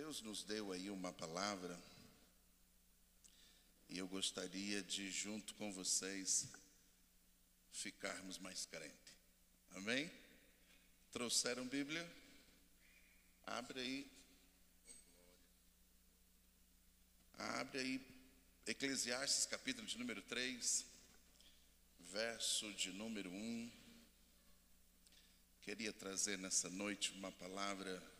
Deus nos deu aí uma palavra e eu gostaria de, junto com vocês, ficarmos mais crentes. Amém? Trouxeram Bíblia? Abre aí. Abre aí. Eclesiastes, capítulo de número 3, verso de número 1. Queria trazer nessa noite uma palavra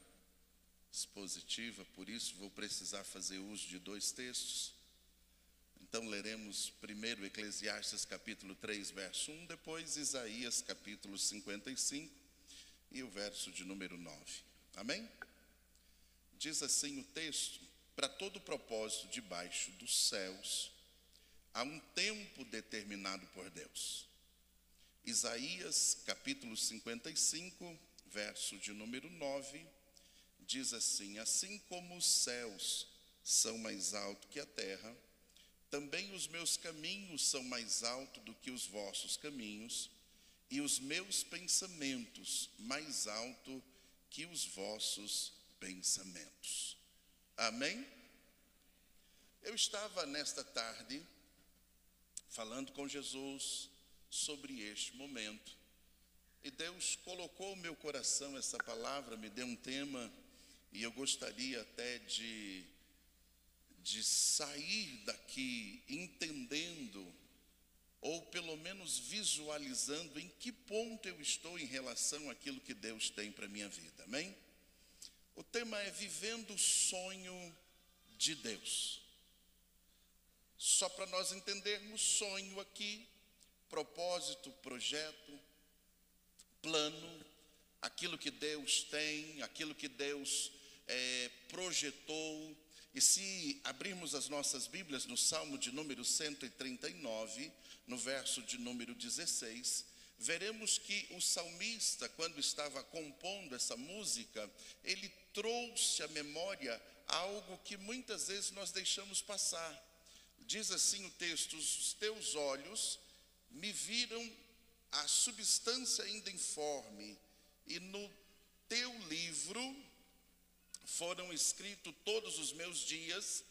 expositiva, por isso vou precisar fazer uso de 2 textos. Então leremos primeiro Eclesiastes capítulo 3, verso 1, depois Isaías capítulo 55 e o verso de número 9. Amém? Diz assim o texto: para todo propósito debaixo dos céus, há um tempo determinado por Deus. Isaías capítulo 55, verso de número 9, diz assim: assim como os céus são mais altos que a terra, também os meus caminhos são mais altos do que os vossos caminhos, e os meus pensamentos mais altos que os vossos pensamentos. Amém? Eu estava nesta tarde falando com Jesus sobre este momento, e Deus colocou no meu coração essa palavra, me deu um tema, e eu gostaria até de sair daqui entendendo, ou pelo menos visualizando em que ponto eu estou em relação àquilo que Deus tem para a minha vida. Amém? O tema é vivendo o sonho de Deus. Só para nós entendermos, sonho aqui, propósito, projeto, plano, aquilo que Deus tem, aquilo que Deus projetou. E se abrirmos as nossas Bíblias no Salmo de número 139, no verso de número 16, veremos que o salmista, quando estava compondo essa música, ele trouxe à memória algo que muitas vezes nós deixamos passar. Diz assim o texto: os teus olhos me viram a substância ainda informe, e no teu livro foram escritos todos os meus dias,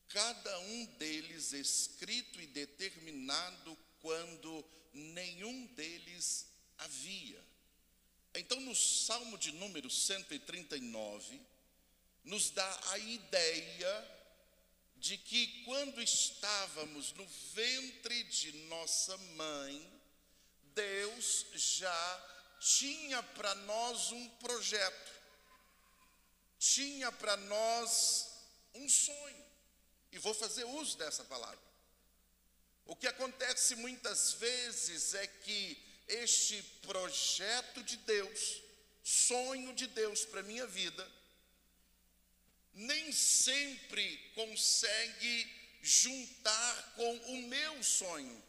cada um deles escrito e determinado quando nenhum deles havia. Então, no Salmo de número 139, nos dá a ideia de que quando estávamos no ventre de nossa mãe, Deus já tinha para nós um projeto, tinha para nós um sonho, e vou fazer uso dessa palavra. O que acontece muitas vezes é que este projeto de Deus, sonho de Deus para a minha vida, nem sempre consegue juntar com o meu sonho.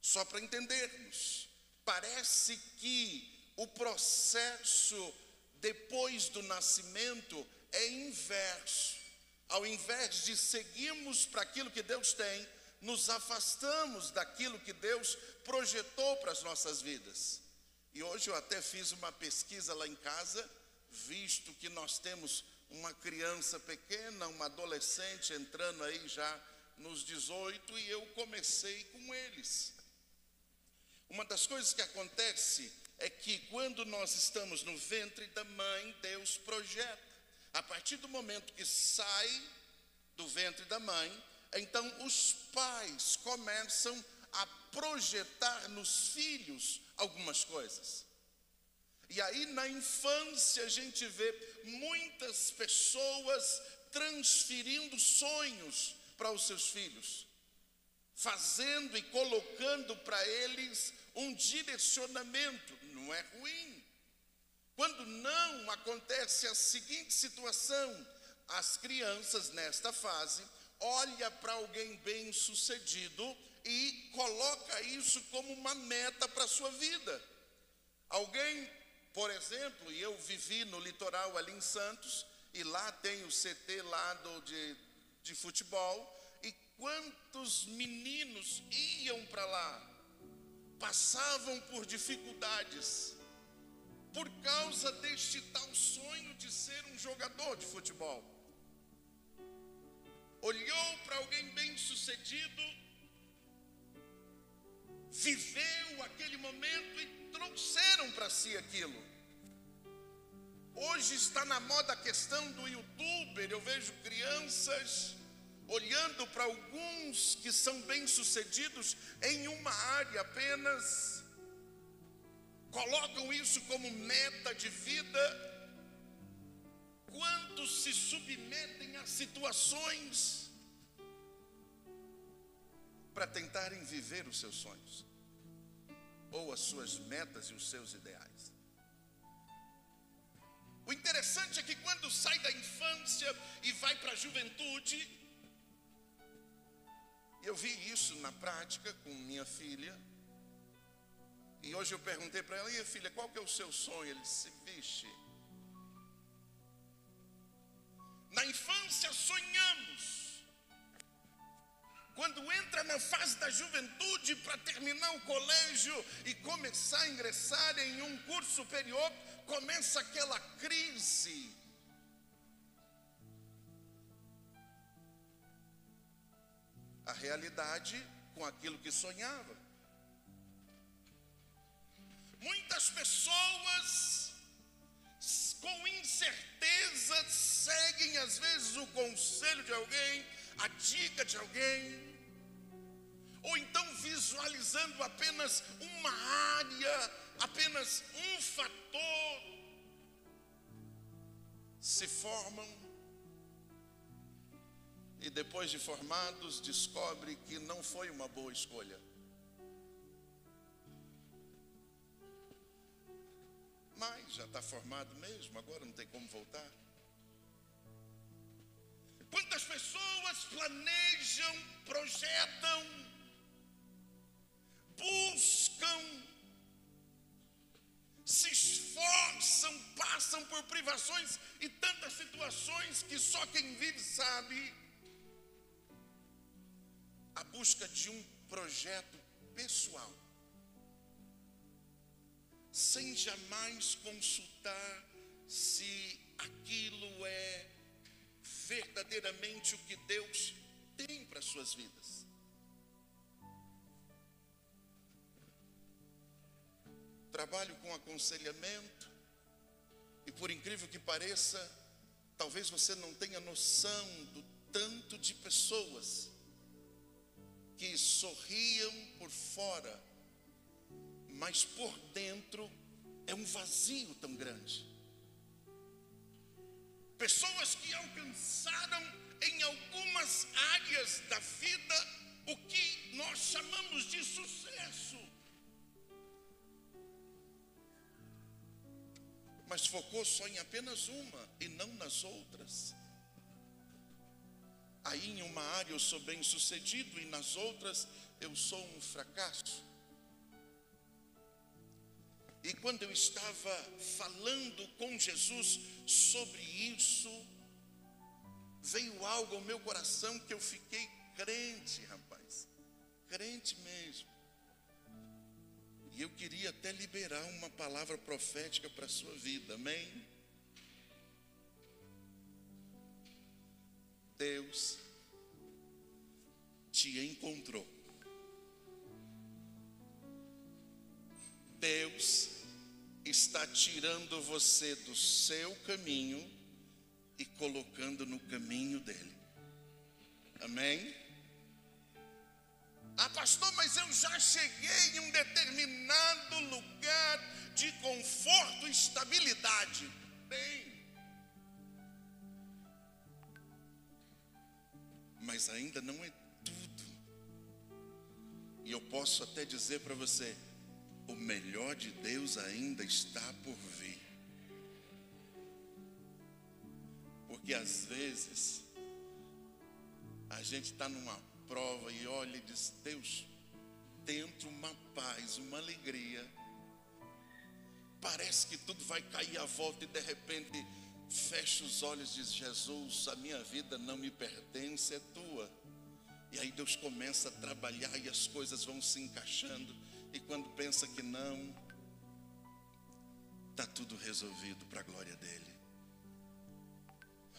Só para entendermos, parece que o processo depois do nascimento é inverso. Ao invés de seguirmos para aquilo que Deus tem, nos afastamos daquilo que Deus projetou para as nossas vidas. E hoje eu até fiz uma pesquisa lá em casa, visto que nós temos uma criança pequena, uma adolescente entrando aí já nos 18, e eu comecei com eles. Uma das coisas que acontece é que quando nós estamos no ventre da mãe, Deus projeta. A partir do momento que sai do ventre da mãe, então os pais começam a projetar nos filhos algumas coisas. E aí na infância a gente vê muitas pessoas transferindo sonhos para os seus filhos, fazendo e colocando para eles um direcionamento. Não é ruim. Quando não, acontece a seguinte situação: as crianças nesta fase olham para alguém bem sucedido e coloca isso como uma meta para a sua vida. Alguém, por exemplo, e eu vivi no litoral ali em Santos, e lá tem o CT lá de futebol, e quantos meninos iam para lá, passavam por dificuldades, por causa deste tal sonho de ser um jogador de futebol. Olhou para alguém bem-sucedido, viveu aquele momento e trouxeram para si aquilo. Hoje está na moda a questão do youtuber. Eu vejo crianças olhando para alguns que são bem-sucedidos em uma área apenas, colocam isso como meta de vida. Quantos se submetem a situações para tentarem viver os seus sonhos, ou as suas metas e os seus ideais. O interessante é que quando sai da infância e vai para a juventude, eu vi isso na prática com minha filha, e hoje eu perguntei para ela: e filha, qual que é o seu sonho? Ele disse: vixe, na infância sonhamos, quando entra na fase da juventude para terminar o colégio e começar a ingressar em um curso superior, começa aquela crise. A realidade com aquilo que sonhava. Muitas pessoas com incerteza seguem às vezes o conselho de alguém, a dica de alguém, ou então visualizando apenas uma área, apenas um fator, se formam e depois de formados descobre que não foi uma boa escolha. Mas já está formado mesmo, agora não tem como voltar. Quantas pessoas planejam, projetam, buscam, se esforçam, passam por privações e tantas situações que só quem vive sabe. A busca de um projeto pessoal, sem jamais consultar se aquilo é verdadeiramente o que Deus tem para as suas vidas. Trabalho com aconselhamento e, por incrível que pareça, talvez você não tenha noção do tanto de pessoas que sorriam por fora, mas por dentro é um vazio tão grande. Pessoas que alcançaram em algumas áreas da vida o que nós chamamos de sucesso, mas focou só em apenas uma e não nas outras. Aí em uma área eu sou bem sucedido e nas outras eu sou um fracasso. E quando eu estava falando com Jesus sobre isso, veio algo ao meu coração que eu fiquei crente, rapaz, crente mesmo. E eu queria até liberar uma palavra profética para a sua vida, amém? Deus te encontrou. Deus está tirando você do seu caminho e colocando no caminho dele. Amém? Ah, pastor, mas eu já cheguei em um determinado lugar de conforto e estabilidade. Bem, mas ainda não é tudo. E eu posso até dizer para você, o melhor de Deus ainda está por vir. Porque às vezes a gente está numa prova e olha e diz: Deus, dentro uma paz, uma alegria, parece que tudo vai cair à volta e de repente fecha os olhos e diz: Jesus, a minha vida não me pertence, é tua. E aí Deus começa a trabalhar e as coisas vão se encaixando. E quando pensa que não, está tudo resolvido para a glória dele.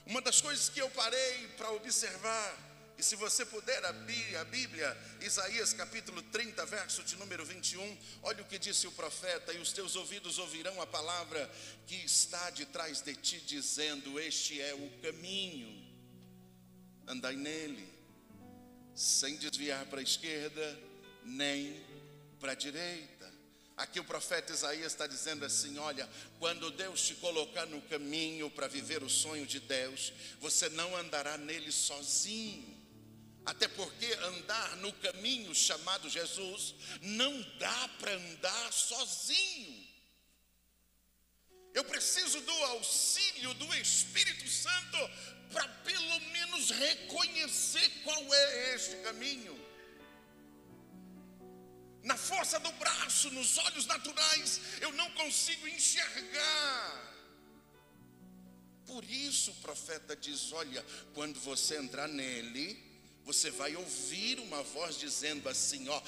Uma das coisas que eu parei para observar, e se você puder abrir a Bíblia, Isaías capítulo 30, verso de número 21, olha o que disse o profeta: e os teus ouvidos ouvirão a palavra que está de trás de ti, dizendo: este é o caminho, andai nele, sem desviar para a esquerda, nem para a direita. Aqui o profeta Isaías está dizendo assim: olha, quando Deus te colocar no caminho para viver o sonho de Deus, você não andará nele sozinho. Até porque andar no caminho chamado Jesus não dá para andar sozinho. Eu preciso do auxílio do Espírito Santo para pelo menos reconhecer qual é este caminho. Na força do braço, nos olhos naturais, eu não consigo enxergar. Por isso o profeta diz: olha, quando você entrar nele, você vai ouvir uma voz dizendo assim, ó: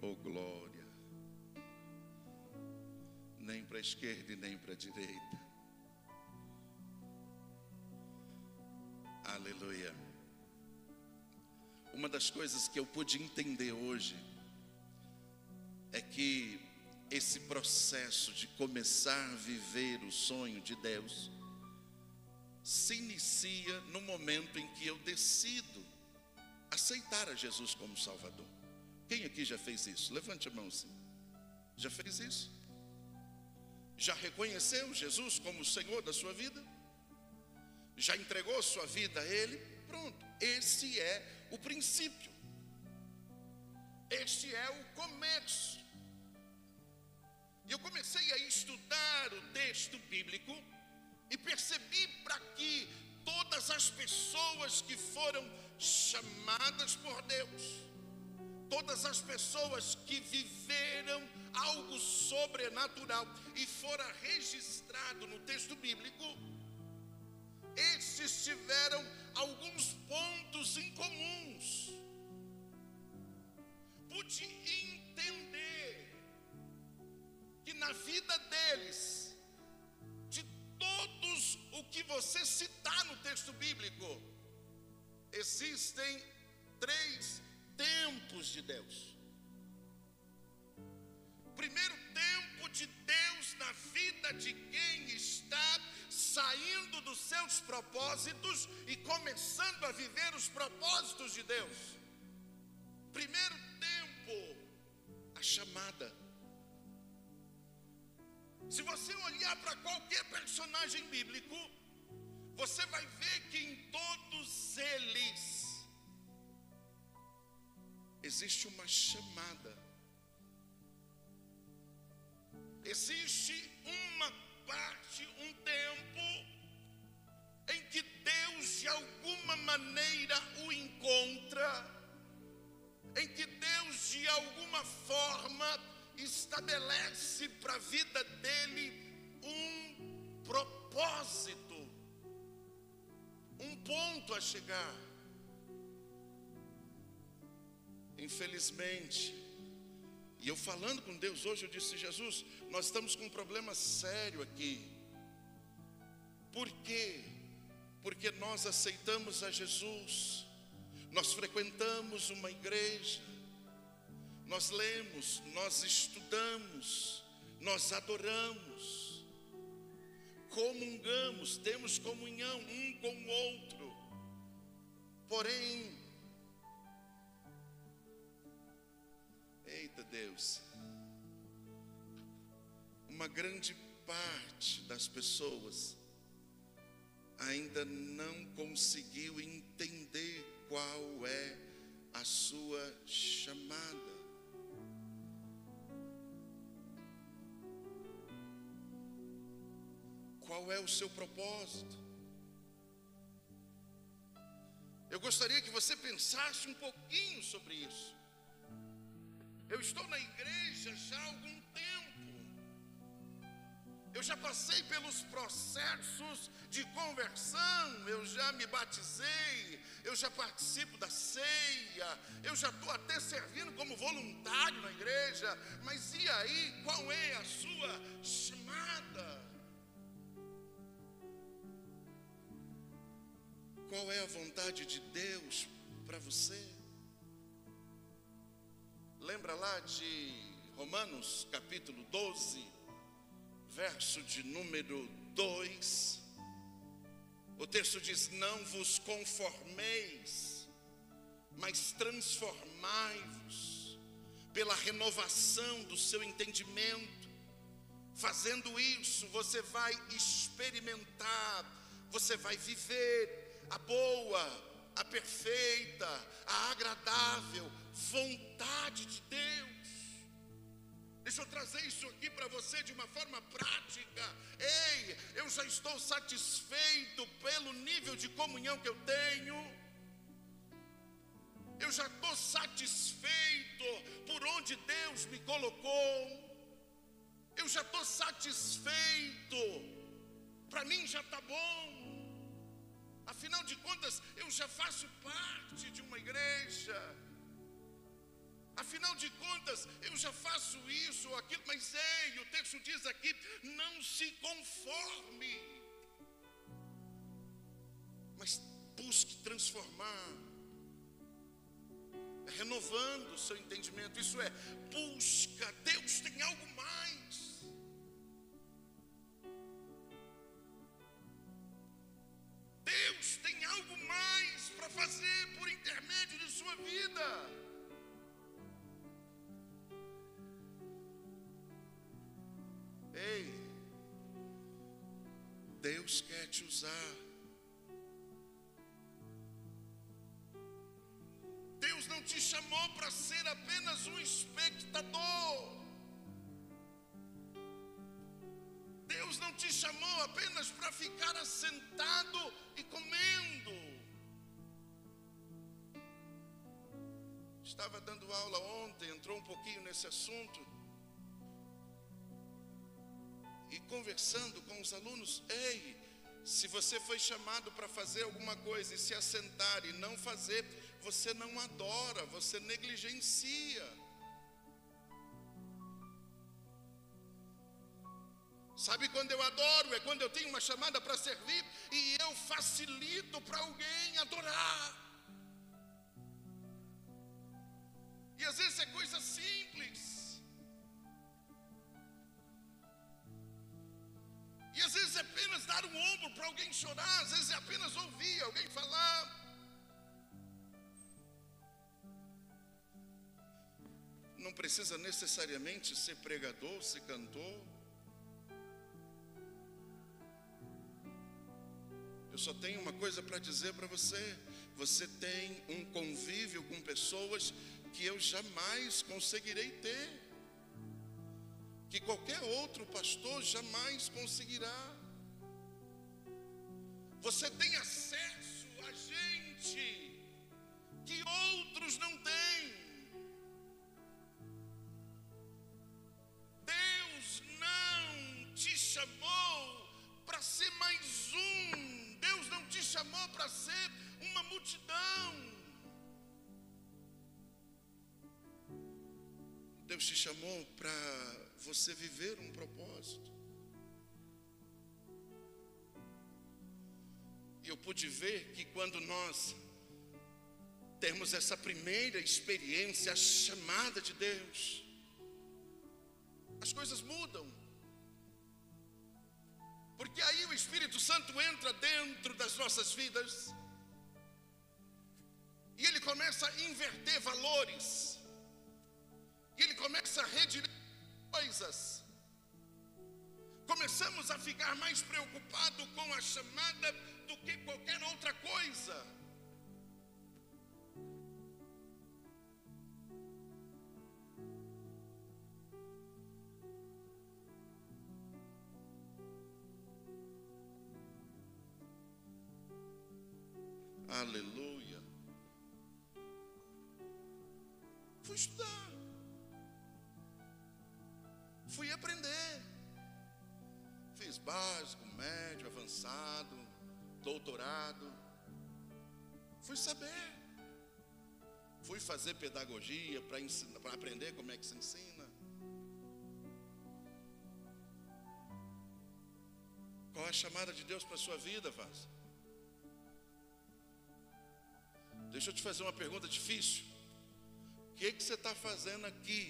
oh glória, nem para a esquerda e nem para a direita. Aleluia. Uma das coisas que eu pude entender hoje é que esse processo de começar a viver o sonho de Deus se inicia no momento em que eu decido aceitar a Jesus como Salvador. Quem aqui já fez isso? Levante a mão assim. Já fez isso? Já reconheceu Jesus como o Senhor da sua vida? Já entregou sua vida a Ele? Pronto, esse é o princípio. Este é o começo. E eu comecei a estudar o texto bíblico e percebi para que todas as pessoas que foram chamadas por Deus, todas as pessoas que viveram algo sobrenatural e fora registrado no texto bíblico, esses tiveram alguns pontos em comuns. Pude entender que na vida deles, de todos o que você citar no texto bíblico, existem 3 tempos de Deus. Primeiro tempo de Deus na vida de quem está saindo dos seus propósitos e começando a viver os propósitos de Deus. Primeiro tempo, a chamada. Se você olhar para qualquer personagem bíblico, você vai ver que em todos eles existe uma chamada. Existe uma parte, um tempo em que Deus de alguma maneira o encontra, em que Deus de alguma forma estabelece para a vida dele um propósito, um ponto a chegar. Infelizmente, e eu falando com Deus hoje, eu disse: Jesus, nós estamos com um problema sério aqui. Por quê? Porque nós aceitamos a Jesus, nós frequentamos uma igreja, nós lemos, nós estudamos, nós adoramos, comungamos, temos comunhão um com o outro. Porém, eita Deus, uma grande parte das pessoas ainda não conseguiu entender qual é a sua chamada. Qual é o seu propósito? gostaria que você pensasse um pouquinho sobre isso. Eu estou na igreja já há algum tempo. Eu já passei pelos processos de conversão, eu já me batizei, eu já participo da ceia, eu já estou até servindo como voluntário na igreja. Mas e aí, qual é a sua chamada? Qual é a vontade de Deus para você? Lembra lá de Romanos capítulo 12, verso de número 2, o texto diz: não vos conformeis, mas transformai-vos pela renovação do seu entendimento. Fazendo isso, você vai experimentar, você vai viver a boa, a perfeita, a agradável vontade de Deus. Deixa eu trazer isso aqui para você de uma forma prática. Ei, eu já estou satisfeito pelo nível de comunhão que eu tenho. Eu já estou satisfeito por onde Deus me colocou. Eu já estou satisfeito. Para mim já está bom. Afinal de contas, eu já faço parte de uma igreja. Afinal de contas, eu já faço isso ou aquilo. Mas ei, o texto diz aqui: não se conforme, mas busque transformar, renovando o seu entendimento. Isso é, busca. Deus tem algo mais. Deus tem algo mais para fazer por intermédio de sua vida. Ei, Deus quer te usar. Deus não te chamou para ser apenas um espectador. Deus não te chamou apenas para ficar assentado e comendo. Estava dando aula ontem, entrou um pouquinho nesse assunto. E conversando com os alunos: ei, se você foi chamado para fazer alguma coisa e se assentar e não fazer, você não adora, você negligencia. Sabe quando eu adoro? É quando eu tenho uma chamada para servir e eu facilito para alguém adorar. E às vezes é coisa simples. E às vezes é apenas dar um ombro para alguém chorar. Às vezes é apenas ouvir alguém falar. Não precisa necessariamente ser pregador, ser cantor. Eu só tenho uma coisa para dizer para você. Você tem um convívio com pessoas que eu jamais conseguirei ter, que qualquer outro pastor jamais conseguirá. Você tem acesso a gente que outros não têm. Deus não te chamou para ser mais um. Deus não te chamou para ser uma multidão. Deus te chamou para você viver um propósito. E eu pude ver que quando nós temos essa primeira experiência, a chamada de Deus, as coisas mudam. Porque aí o Espírito Santo entra dentro das nossas vidas e ele começa a inverter valores. E ele começa a redirecionar coisas. Começamos a ficar mais preocupados com a chamada do que qualquer outra coisa. Aleluia. estudar. Fui aprender. Fiz básico, médio, avançado, doutorado. Fui saber. Fui fazer pedagogia para aprender como é que se ensina. Qual é a chamada de Deus para a sua vida, Vaz? Deixa eu te fazer uma pergunta difícil. O que você está fazendo aqui?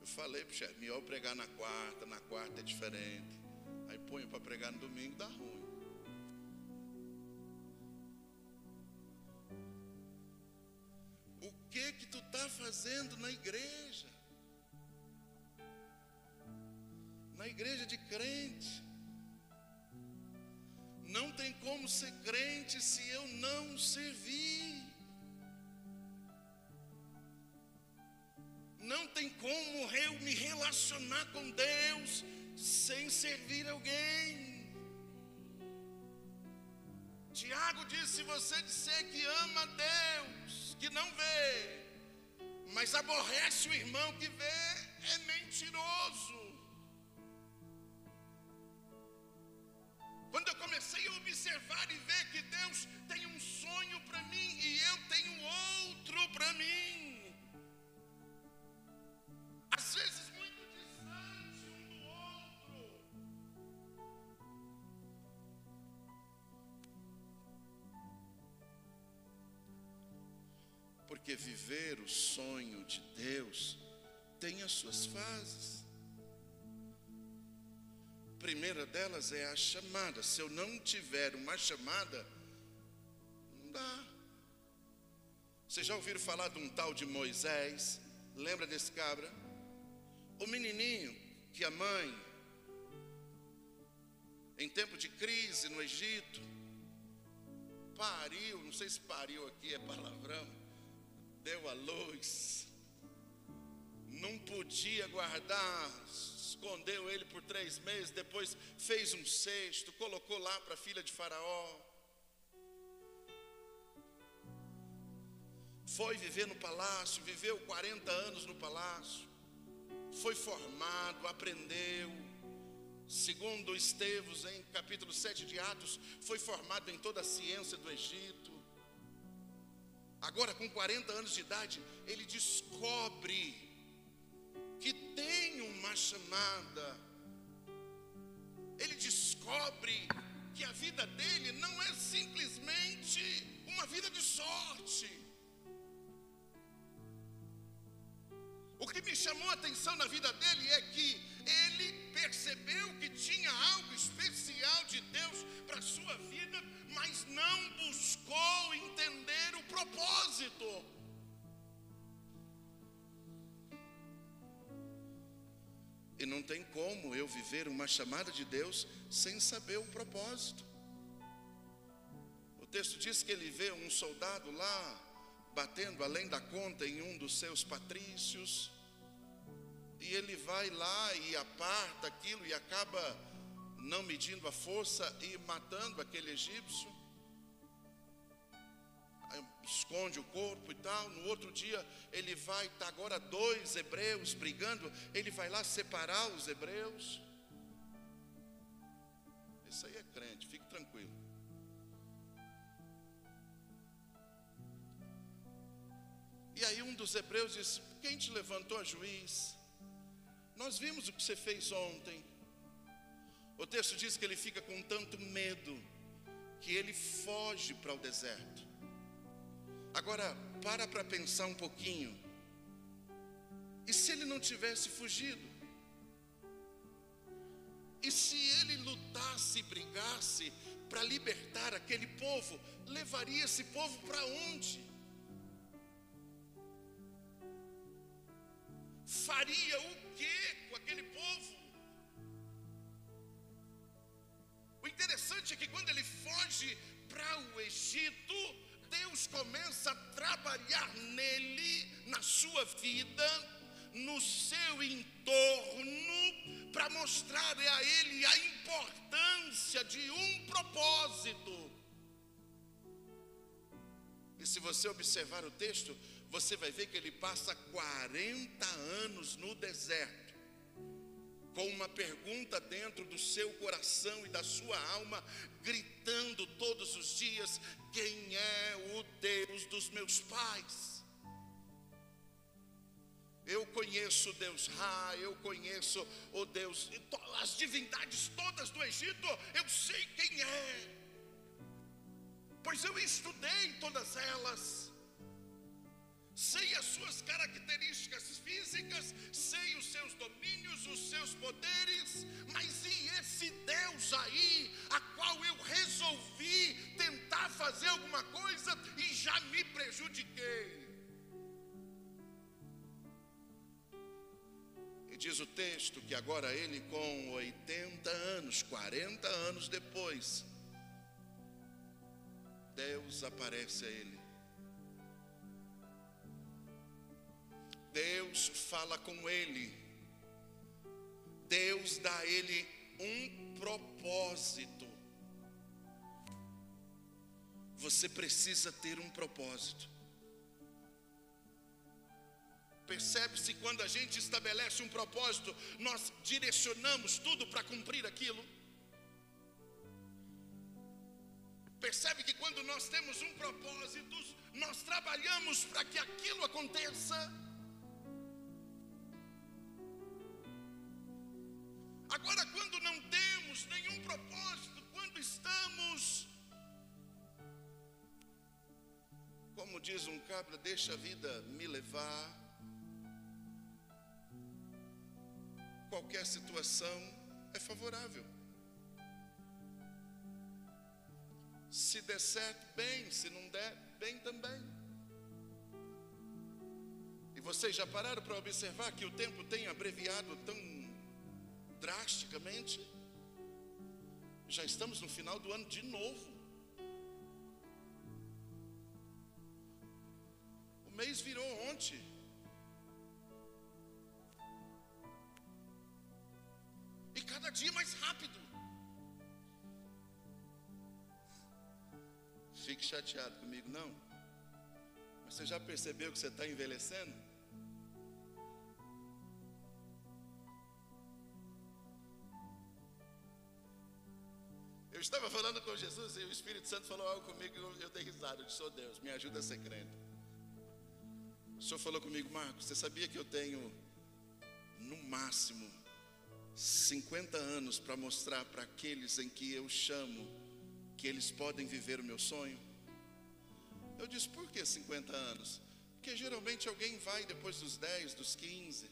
Eu falei para o chefe, melhor pregar na quarta é diferente. Aí ponho para pregar no domingo, dá ruim. O que tu está fazendo na igreja? Na igreja de crente. Não tem como ser crente se eu não servir. Não tem como eu me relacionar com Deus sem servir alguém. Tiago diz: se você disser que ama a Deus, que não vê, mas aborrece o irmão que vê, é mentiroso. Quando eu comecei a observar e ver que Deus tem um sonho para mim e eu tenho outro para mim, às vezes muito distante um do outro, porque viver o sonho de Deus tem as suas fases. A primeira delas é a chamada. Se eu não tiver uma chamada, não dá. Vocês já ouviram falar de um tal de Moisés? Lembra desse cabra? O menininho que a mãe, em tempo de crise no Egito, pariu, não sei se pariu aqui é palavrão, deu à luz, não podia guardar, escondeu ele por 3 meses, depois fez um cesto, colocou lá para a filha de Faraó. Foi viver no palácio, viveu 40 anos no palácio, foi formado, aprendeu. Segundo Estevos, em capítulo 7 de Atos, foi formado em toda a ciência do Egito. Agora, com 40 anos de idade, ele descobre que tem uma chamada. Ele descobre que a vida dele não é simplesmente uma vida de sorte. O que me chamou a atenção na vida dele é que ele percebeu que tinha algo especial de Deus para a sua vida, mas não buscou entender o propósito. E não tem como eu viver uma chamada de Deus sem saber o propósito. O texto diz que ele vê um soldado lá batendo além da conta em um dos seus patrícios, e ele vai lá e aparta aquilo e acaba não medindo a força e matando aquele egípcio. Aí esconde o corpo e tal. No outro dia ele vai, está agora 2 hebreus brigando, ele vai lá separar os hebreus. Isso aí é crente, fique tranquilo. E aí um dos hebreus disse: quem te levantou a juiz? Nós vimos o que você fez ontem. O texto diz que ele fica com tanto medo que ele foge para o deserto. Agora, para pensar um pouquinho. E se ele não tivesse fugido? E se ele lutasse e brigasse para libertar aquele povo, levaria esse povo para onde? Faria o que com aquele povo? O interessante é que quando ele foge para o Egito, Deus começa a trabalhar nele, na sua vida, no seu entorno, para mostrar a ele a importância de um propósito. E se você observar o texto, você vai ver que ele passa 40 anos no deserto, com uma pergunta dentro do seu coração e da sua alma, gritando todos os dias: quem é o Deus dos meus pais? Eu conheço o Deus Ra, eu conheço o Deus, as divindades todas do Egito, eu sei quem é, pois eu estudei todas elas, sei as suas características físicas, sei os seus domínios, os seus poderes, mas e esse Deus aí, a qual eu resolvi tentar fazer alguma coisa e já me prejudiquei? E diz o texto que agora ele, com 80 anos, 40 anos depois, Deus aparece a ele. Deus fala com ele. Deus dá a ele um propósito. Você precisa ter um propósito. Percebe-se, quando a gente estabelece um propósito, nós direcionamos tudo para cumprir aquilo. Percebe que quando nós temos um propósito, nós trabalhamos para que aquilo aconteça. Agora, quando não temos nenhum propósito, quando estamos, como diz um cabra, deixa a vida me levar, qualquer situação é favorável. Se der certo, bem; se não der, bem também. E vocês já pararam para observar que o tempo tem abreviado tão drasticamente? Já estamos no final do ano de novo. O mês virou ontem. E cada dia mais rápido. Fique chateado comigo, não. Mas você já percebeu que você está envelhecendo? Eu estava falando com Jesus e o Espírito Santo falou algo comigo e eu dei risada. Eu disse: oh Deus, me ajuda a ser crente. O Senhor falou comigo: Marcos, você sabia que eu tenho no máximo 50 anos para mostrar para aqueles em que eu chamo que eles podem viver o meu sonho? Eu disse: por que 50 anos? Porque geralmente alguém vai depois dos 10, dos 15.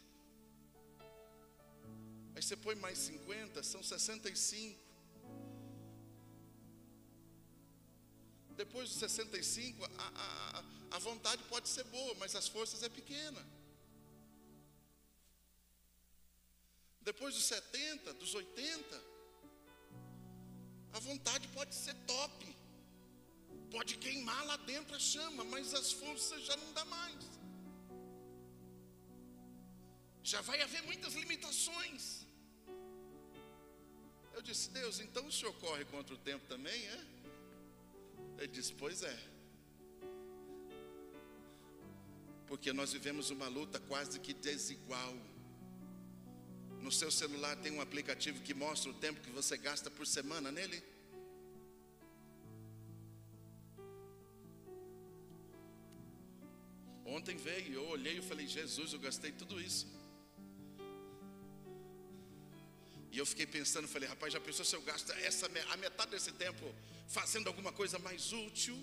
Aí você põe mais 50, são 65. Depois dos 65, a vontade pode ser boa, mas as forças é pequena. Depois dos 70, dos 80, a vontade pode ser top, pode queimar lá dentro a chama, mas as forças já não dá mais. Já vai haver muitas limitações. Eu disse: Deus, então o Senhor corre contra o tempo também, é? Ele disse: pois é. Porque nós vivemos uma luta quase que desigual. No seu celular tem um aplicativo que mostra o tempo que você gasta por semana nele. Ontem veio, eu olhei e falei: Jesus, eu gastei tudo isso. E eu fiquei pensando, falei: rapaz, já pensou se eu gasto a metade desse tempo fazendo alguma coisa mais útil?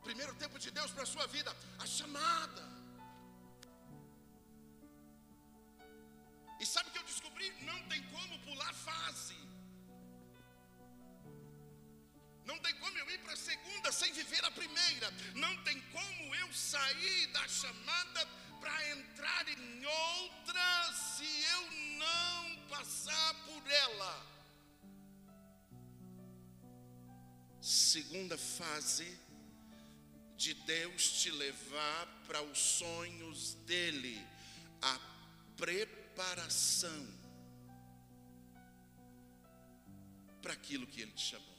Primeiro tempo de Deus para a sua vida, a chamada. E sabe o que eu descobri? Não tem como pular fase. Não tem como eu ir para a segunda sem viver a primeira. Não tem como eu sair da chamada para entrar em outra se eu não passar por ela. Segunda fase de Deus te levar para os sonhos dele, a preparação para aquilo que ele te chamou.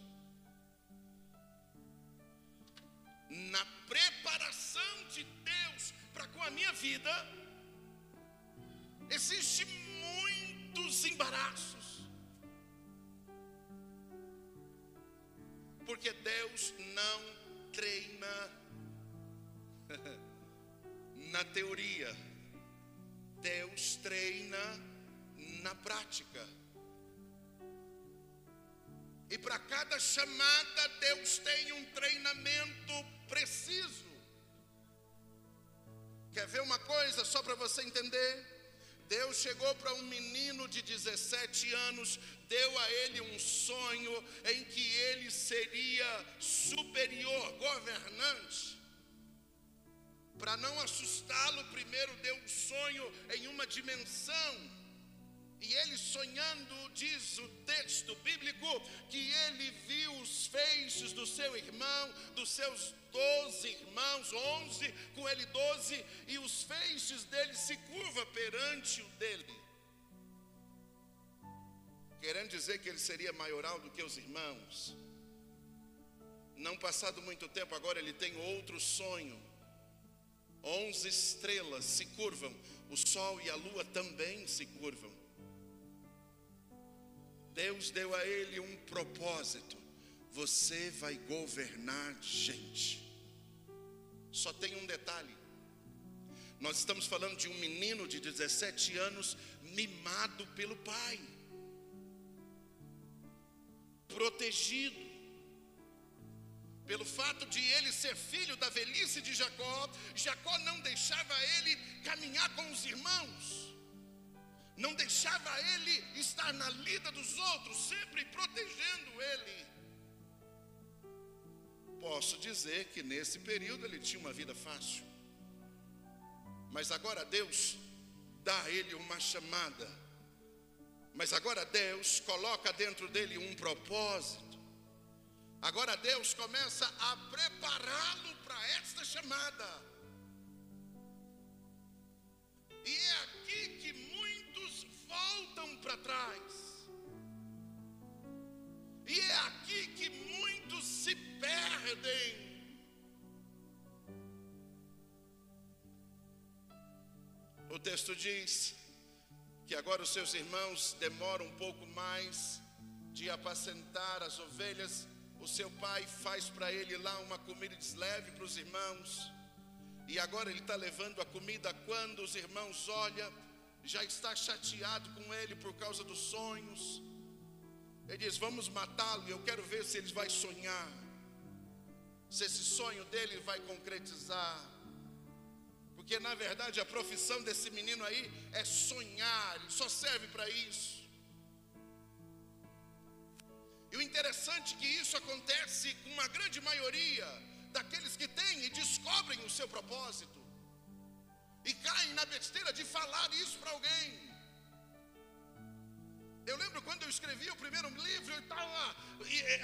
na preparação de Deus para com a minha vida, existem muitos embaraços. Porque Deus não treina na teoria, Deus treina na prática. E para cada chamada, Deus tem um treinamento preciso. Quer ver uma coisa só para você entender? Deus chegou para um menino de 17 anos, deu a ele um sonho em que ele seria superior, governante. Para não assustá-lo, primeiro deu um sonho em uma dimensão. E ele sonhando, diz o texto bíblico, que ele viu os feixes do seu irmão, dos seus 12 irmãos, 11, com ele 12, e os feixes dele se curvam perante o dele. Querendo dizer que ele seria maioral do que os irmãos. Não passado muito tempo, agora ele tem outro sonho. 11 estrelas se curvam, o sol e a lua também se curvam. Deus deu a ele um propósito: você vai governar gente. Só tem um detalhe: nós estamos falando de um menino de 17 anos, mimado pelo pai, protegido, pelo fato de ele ser filho da velhice de Jacó. Jacó não deixava ele caminhar com os irmãos, não deixava ele estar na lida dos outros, sempre protegendo ele. Posso dizer que nesse período ele tinha uma vida fácil, mas agora Deus dá a ele uma chamada, mas agora Deus coloca dentro dele um propósito. Agora Deus começa a prepará-lo para esta chamada. E é aqui que muitos voltam para trás. E é aqui que muitos se perdem. O texto diz que agora os seus irmãos demoram um pouco mais de apacentar as ovelhas. O seu pai faz para ele lá uma comida de leve para os irmãos. E agora ele está levando a comida. Quando os irmãos olham, já está chateado com ele por causa dos sonhos. Ele diz: vamos matá-lo, eu quero ver se ele vai sonhar, se esse sonho dele vai concretizar. Porque na verdade a profissão desse menino aí é sonhar, ele só serve para isso. E o interessante é que isso acontece com uma grande maioria daqueles que têm e descobrem o seu propósito e caem na besteira de falar isso para alguém. Eu lembro quando eu escrevi o primeiro livro,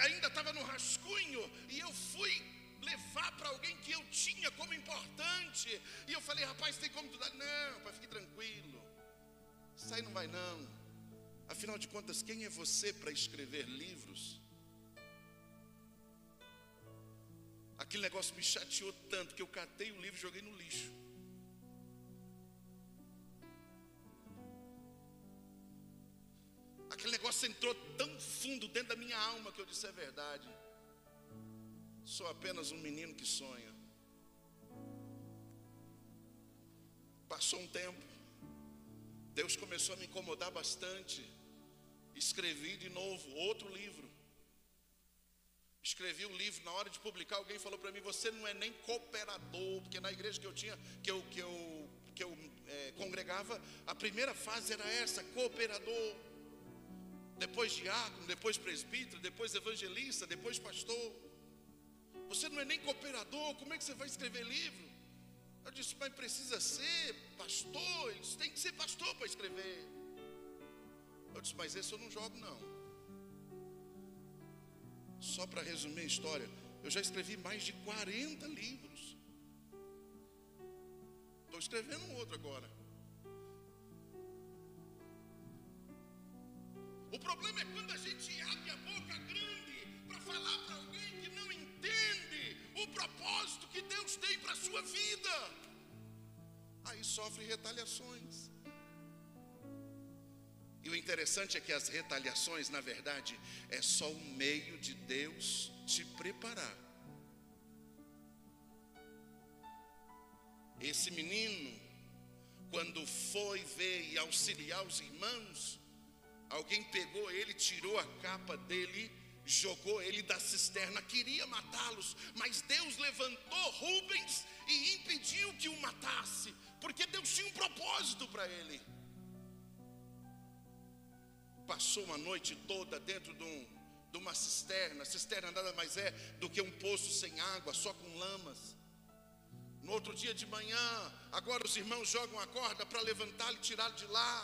ainda estava no rascunho, e eu fui levar para alguém que eu tinha como importante, e eu falei: rapaz, tem como tu dar? Não, rapaz, fique tranquilo, isso aí não vai não. Afinal de contas, quem é você para escrever livros? Aquele negócio me chateou tanto que eu catei o livro e joguei no lixo. Aquele negócio entrou tão fundo dentro da minha alma que eu disse: é verdade, sou apenas um menino que sonha. Passou um tempo, Deus começou a me incomodar bastante. Escrevi de novo outro livro. Escrevi o livro, na hora de publicar, alguém falou para mim: você não é nem cooperador, porque na igreja que eu tinha, que eu congregava, a primeira fase era essa, cooperador. Depois diácono, depois presbítero, depois evangelista, depois pastor. Você não é nem cooperador, como é que você vai escrever livro? Eu disse: mas precisa ser pastor, eles têm que ser pastor para escrever. Eu disse: mas esse eu não jogo não. Só para resumir a história, eu já escrevi mais de 40 livros. Estou escrevendo um outro agora. O problema é quando a gente abre a boca grande para falar para alguém que não entende o propósito retaliações. E o interessante é que as retaliações, na verdade, é só um meio de Deus te preparar. Esse menino, quando foi ver e auxiliar os irmãos, alguém pegou ele, tirou a capa dele, jogou ele da cisterna, queria matá-los, mas Deus levantou Rubens e impediu que o matasse, porque Deus tinha um propósito para ele. Passou uma noite toda dentro de uma cisterna. Cisterna nada mais é do que um poço sem água, só com lamas. No outro dia de manhã, agora os irmãos jogam a corda para levantá-lo e tirá-lo de lá.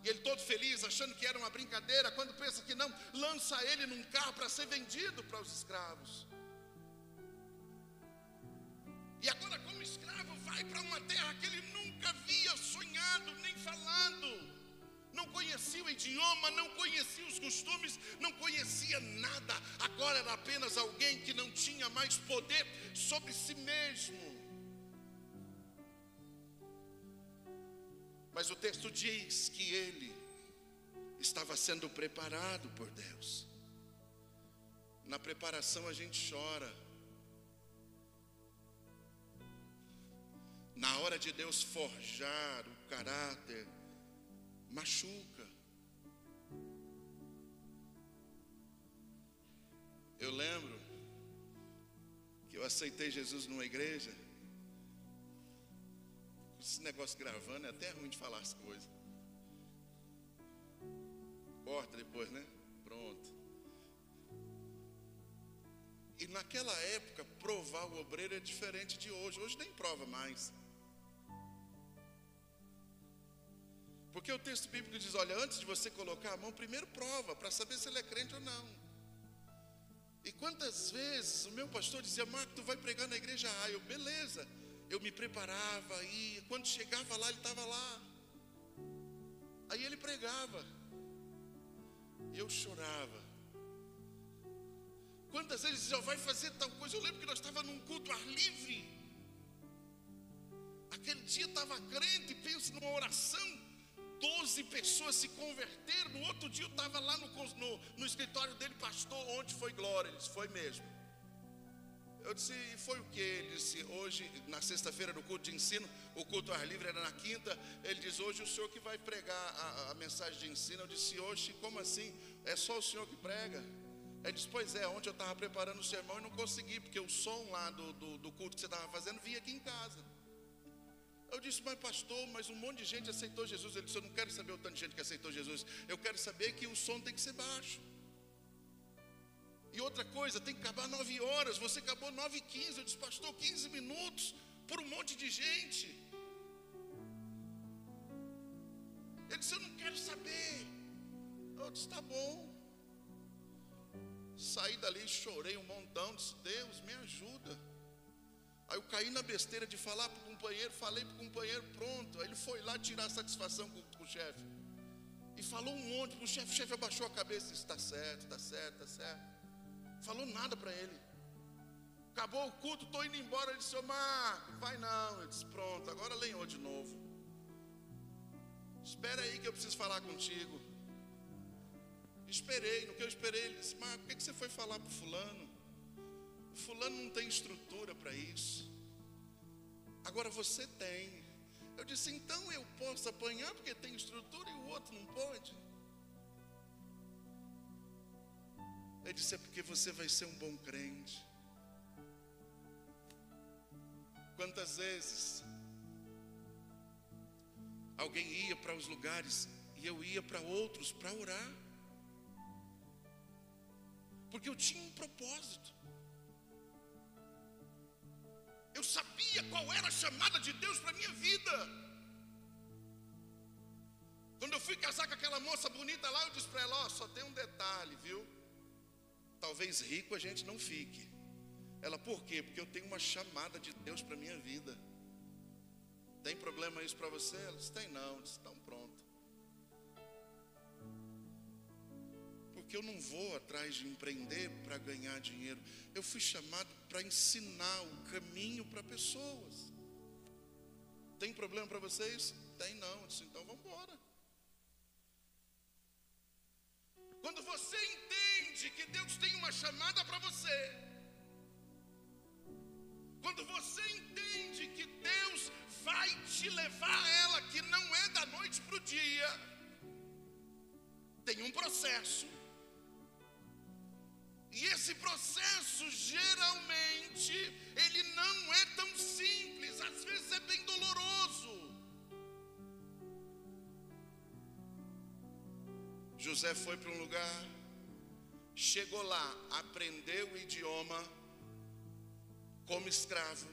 E ele todo feliz, achando que era uma brincadeira. Quando pensa que não, lança ele num carro para ser vendido para os escravos. E agora, como escravo, vai para uma terra que ele nunca havia sonhado, nem falado. Não conhecia o idioma, não conhecia os costumes, não conhecia nada. Agora era apenas alguém que não tinha mais poder sobre si mesmo. Mas o texto diz que ele estava sendo preparado por Deus. Na preparação a gente chora. Na hora de Deus forjar o caráter, machuca. Eu lembro que eu aceitei Jesus numa igreja. Esse negócio gravando é até ruim de falar as coisas. Corta depois, né? Pronto. E naquela época, provar o obreiro é diferente de hoje. Hoje nem prova mais. Porque o texto bíblico diz, olha, antes de você colocar a mão, primeiro prova, para saber se ele é crente ou não. E quantas vezes o meu pastor dizia, Marco, tu vai pregar na igreja A? Eu, beleza. Eu me preparava, e quando chegava lá, ele estava lá. Aí ele pregava. E eu chorava. Quantas vezes ele dizia, vai fazer tal coisa? Eu lembro que nós estávamos num culto ar livre. Aquele dia estava crente, penso numa oração. 12 pessoas se converteram. No outro dia eu estava lá no escritório dele, pastor, ontem foi glória. Ele disse, foi mesmo. Eu disse, e foi o que? Ele disse, hoje, na sexta-feira do culto de ensino, o culto ao ar livre era na quinta. Ele diz, hoje o senhor que vai pregar a mensagem de ensino. Eu disse, hoje, como assim? É só o senhor que prega? Ele disse, pois é, ontem eu estava preparando o sermão e não consegui, porque o som lá do culto que você estava fazendo vinha aqui em casa. Eu disse, mas pastor, mas um monte de gente aceitou Jesus. Ele disse, eu não quero saber o tanto de gente que aceitou Jesus. Eu quero saber que o som tem que ser baixo. E outra coisa, tem que acabar 9 horas. Você acabou 9h15. Eu disse, pastor, 15 minutos por um monte de gente. Ele disse, eu não quero saber. Eu disse, tá bom. Saí dali, chorei um montão. Disse, Deus, me ajuda. Aí eu caí na besteira de falar para o companheiro. Falei para o companheiro, pronto. Aí ele foi lá tirar satisfação com o chefe. E falou um monte para o chefe. O chefe abaixou a cabeça e disse, está certo, está certo, está certo. Falou nada para ele. Acabou o culto, estou indo embora. Ele disse, ô Marco, vai não. Eu disse, pronto, agora lenhou de novo. Espera aí que eu preciso falar contigo. Esperei, no que eu esperei, ele disse, Marco, por que você foi falar para o fulano? O fulano não tem estrutura para isso. Agora você tem. Eu disse, então eu posso apanhar porque tem estrutura e o outro não pode? Ele disse, é porque você vai ser um bom crente. Quantas vezes alguém ia para os lugares e eu ia para outros para orar, porque eu tinha um propósito. Eu sabia qual era a chamada de Deus para a minha vida. Quando eu fui casar com aquela moça bonita lá, eu disse para ela, ó, só tem um detalhe, viu? Talvez rico a gente não fique. Ela, por quê? Porque eu tenho uma chamada de Deus para a minha vida. Tem problema isso para você? Ela disse, tem não. Eu disse, então pronto. Porque eu não vou atrás de empreender para ganhar dinheiro. Eu fui chamado para ensinar o caminho para pessoas. Tem problema para vocês? tem não. Eu disse, então vamos embora. Quando você entende que Deus tem uma chamada para você, quando você entende que Deus vai te levar a ela, que não é da noite para o dia, tem um processo. E esse processo, geralmente, ele não é tão simples, às vezes é bem doloroso. José foi para um lugar, chegou lá, aprendeu o idioma como escravo,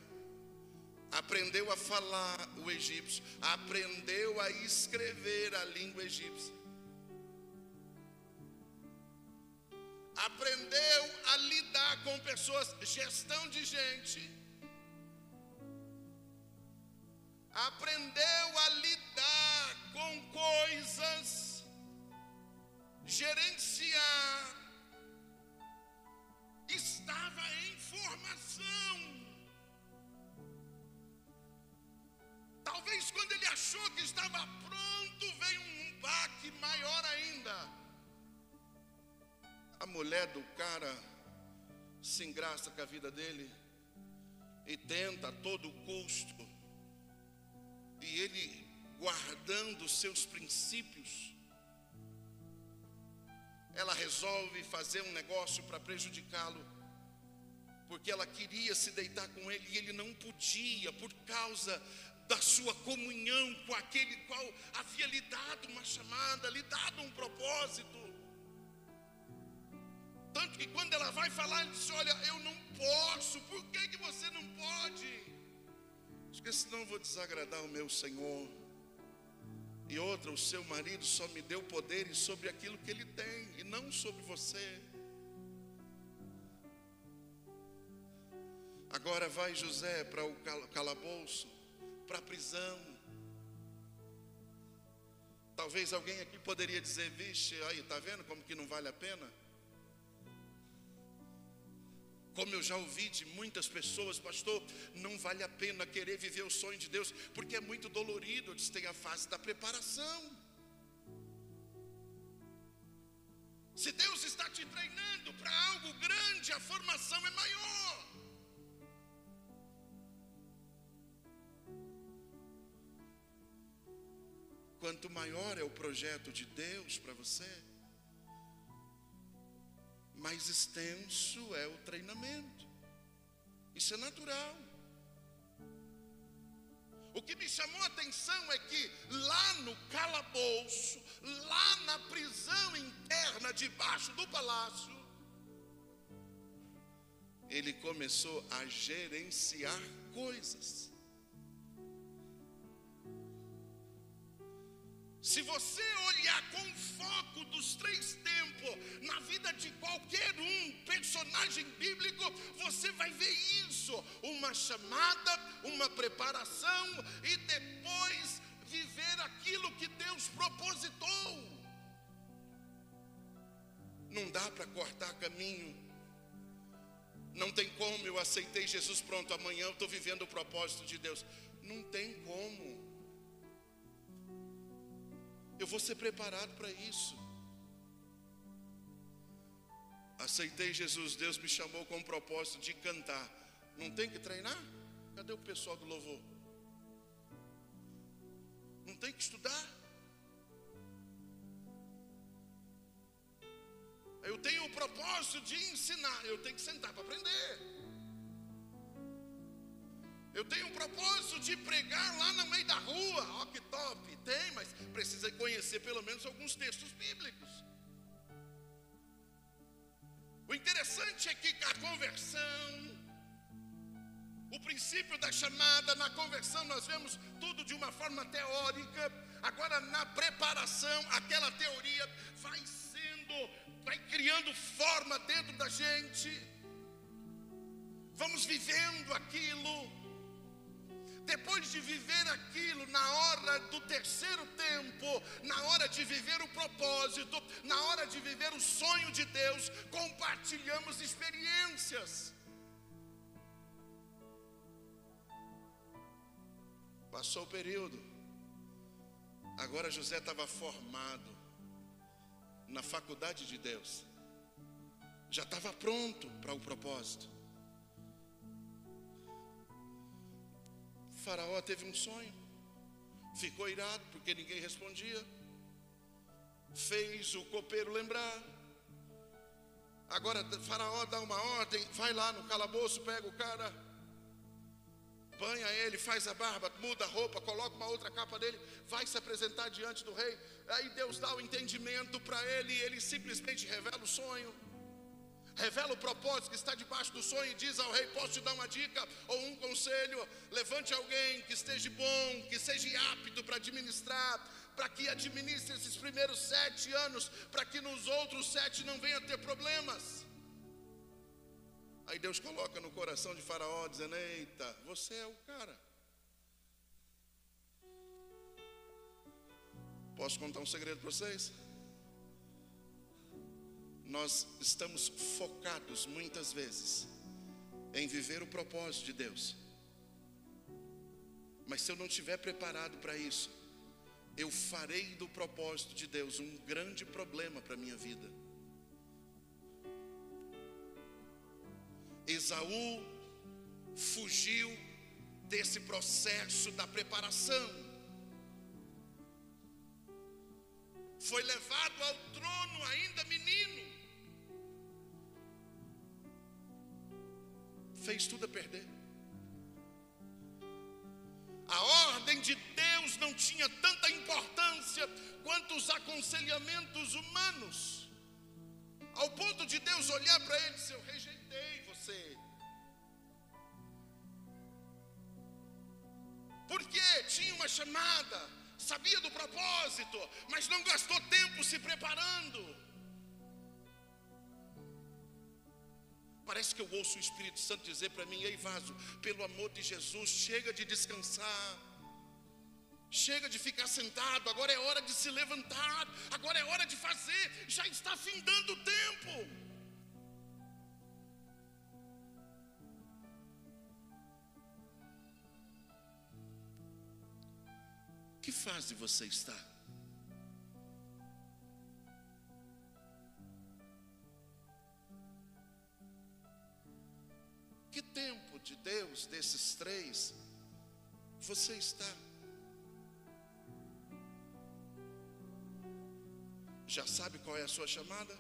aprendeu a falar o egípcio, aprendeu a escrever a língua egípcia, aprendeu a lidar com pessoas, gestão de gente, aprendeu a lidar com coisas, gerenciar, estava em formação. Talvez quando ele achou que estava pronto, veio um baque maior ainda. A mulher do cara se engraça com a vida dele e tenta a todo custo, e ele guardando os seus princípios, ela resolve fazer um negócio para prejudicá-lo, porque ela queria se deitar com ele e ele não podia, por causa da sua comunhão com aquele qual havia lhe dado uma chamada, lhe dado um propósito. Tanto que quando ela vai falar, ele diz, olha, eu não posso. Por que você não pode? Porque senão eu vou desagradar o meu Senhor. E outra, o seu marido só me deu poderes sobre aquilo que ele tem, e não sobre você. Agora vai José para o calabouço, para a prisão. Talvez alguém aqui poderia dizer, vixe, aí, está vendo como que não vale a pena? Como eu já ouvi de muitas pessoas, pastor, não vale a pena querer viver o sonho de Deus, porque é muito dolorido. Eu disse, tem a fase da preparação. Se Deus está te treinando para algo grande, a formação é maior. Quanto maior é o projeto de Deus para você, mais extenso é o treinamento. Isso é natural. O que me chamou a atenção é que lá no calabouço, lá na prisão interna debaixo do palácio, ele começou a gerenciar coisas. Se você olhar com o foco dos 3 tempos na vida de qualquer personagem bíblico, você vai ver isso, uma chamada, uma preparação e depois viver aquilo que Deus propositou. Não dá para cortar caminho. Não tem como, eu aceitei Jesus, pronto, amanhã eu estou vivendo o propósito de Deus. Não tem como. Eu vou ser preparado para isso. Aceitei Jesus, Deus me chamou com o propósito de cantar. Não tem que treinar? Cadê o pessoal do louvor? Não tem que estudar? Eu tenho o propósito de ensinar, eu tenho que sentar para aprender. Eu tenho um propósito de pregar lá no meio da rua. Ó, que top, tem, mas precisa conhecer pelo menos alguns textos bíblicos. O interessante é que a conversão, o princípio da chamada, na conversão nós vemos tudo de uma forma teórica. Agora na preparação, aquela teoria vai criando forma dentro da gente. Vamos vivendo aquilo. Depois de viver aquilo, na hora do terceiro tempo, na hora de viver o propósito, na hora de viver o sonho de Deus, compartilhamos experiências. Passou o período, Agora José estava formado na faculdade de Deus, já estava pronto para o propósito. O faraó teve um sonho, ficou irado porque ninguém respondia, fez o copeiro lembrar. Agora o faraó dá uma ordem, vai lá no calabouço, pega o cara, banha ele, faz a barba, muda a roupa, coloca uma outra capa dele, vai se apresentar diante do rei. Aí Deus dá o entendimento para ele, e ele simplesmente revela o sonho, revela o propósito que está debaixo do sonho, e diz ao rei: posso te dar uma dica ou um conselho? Levante alguém que esteja bom, que seja apto para administrar, para que administre esses primeiros 7 anos, para que nos outros 7 não venha ter problemas. Aí Deus coloca no coração de Faraó, dizendo: eita, você é o cara. Posso contar um segredo para vocês? Nós estamos focados muitas vezes em viver o propósito de Deus, mas se eu não estiver preparado para isso, eu farei do propósito de Deus um grande problema para a minha vida. Esaú fugiu desse processo da preparação, foi levado ao trono ainda menino, fez tudo a perder. A ordem de Deus não tinha tanta importância quanto os aconselhamentos humanos, ao ponto de Deus olhar para ele e dizer: eu rejeitei você. Porque tinha uma chamada, sabia do propósito, mas não gastou tempo se preparando. Parece que eu ouço o Espírito Santo dizer para mim: ei, vaso, pelo amor de Jesus, chega de descansar, chega de ficar sentado, agora é hora de se levantar, agora é hora de fazer, já está findando o tempo. Que fase você está? Que tempo de Deus desses 3 você está? Já sabe qual é a sua chamada?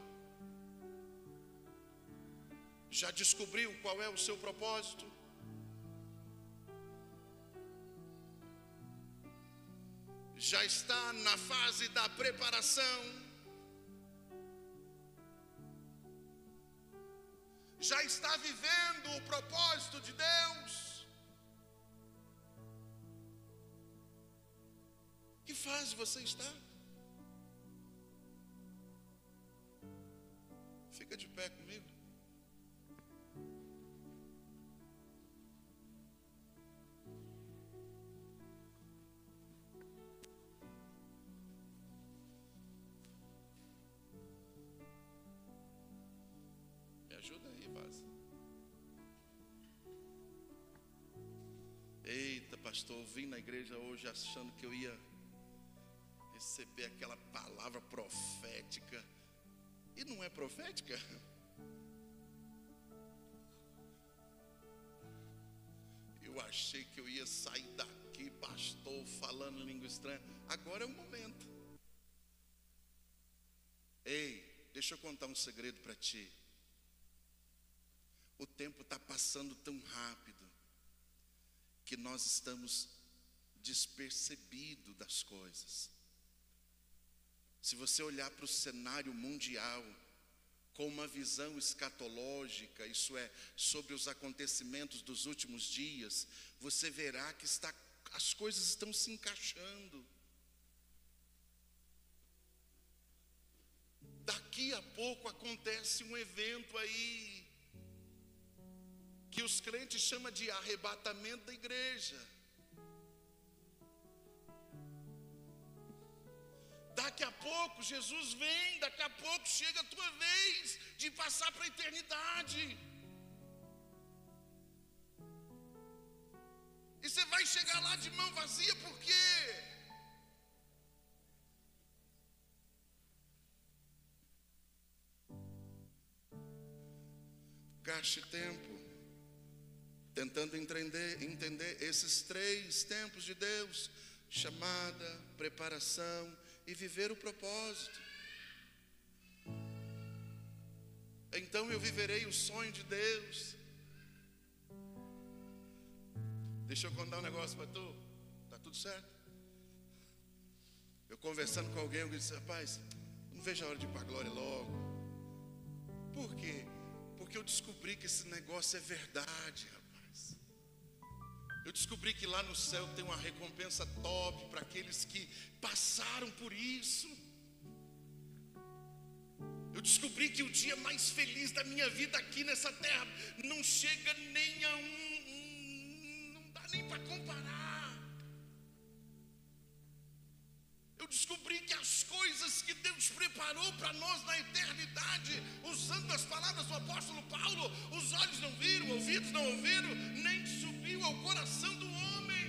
Já descobriu qual é o seu propósito? Já está na fase da preparação? Já está vivendo o propósito de Deus? Que fase você está? Fica de pé comigo. Me ajuda aí, Vaz. Eita, pastor, eu vim na igreja hoje achando que eu ia receber aquela palavra profética, e não é profética. Eu achei que eu ia sair daqui, pastor, falando língua estranha. Agora é o momento. Ei, deixa eu contar um segredo para ti. O tempo está passando tão rápido que nós estamos despercebidos das coisas. Se você olhar para o cenário mundial com uma visão escatológica, isso é, sobre os acontecimentos dos últimos dias, você verá que as coisas estão se encaixando. Daqui a pouco acontece um evento aí, que os crentes chamam de arrebatamento da igreja. Daqui a pouco Jesus vem, daqui a pouco chega a tua vez de passar para a eternidade. E você vai chegar lá de mão vazia, por quê? gaste tempo tentando entender esses 3 tempos de Deus: chamada, preparação e viver o propósito. Então eu viverei o sonho de Deus. Deixa eu contar um negócio para tu. Tá tudo certo? Eu conversando com alguém, eu disse: rapaz, não vejo a hora de ir para a glória logo. Por quê? Porque eu descobri que esse negócio é verdade, rapaz. Eu descobri que lá no céu tem uma recompensa top para aqueles que passaram por isso. Eu descobri que o dia mais feliz da minha vida aqui nessa terra não chega nem a não dá nem para comparar. Eu descobri que as coisas que Deus preparou para nós na eternidade, usando as palavras do apóstolo Paulo, os olhos não viram, ouvidos não ouviram, nem subiu ao coração do homem.